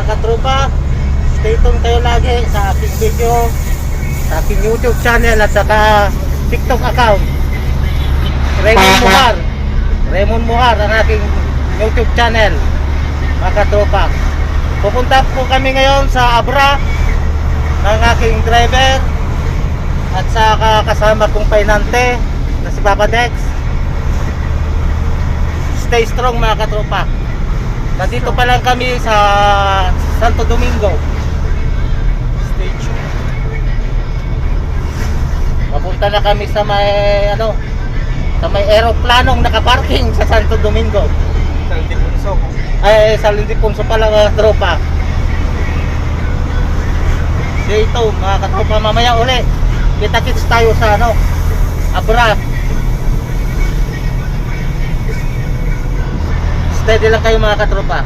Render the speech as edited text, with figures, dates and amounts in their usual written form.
mga katropa. Stay tuned kayo lagi sa aking video, sa aking YouTube channel at saka TikTok account. Raymond Muhar ang aking YouTube channel, mga katropa. Pupunta po kami ngayon sa Abra ng aking driver at sa kasama kong painante na si Papa Dex. Stay strong mga katropa. Nandito pa lang kami sa Santo Domingo. Stay tuned. Papunta na kami sa may sa may aeroplanong nakaparking sa Santo Domingo. Sa Ildefonso. Ay, sa Ildefonso pala mga tropa. Dito mga katropa, mamaya uli kita-kits tayo sa Abra. Steady lang kayo mga katropa.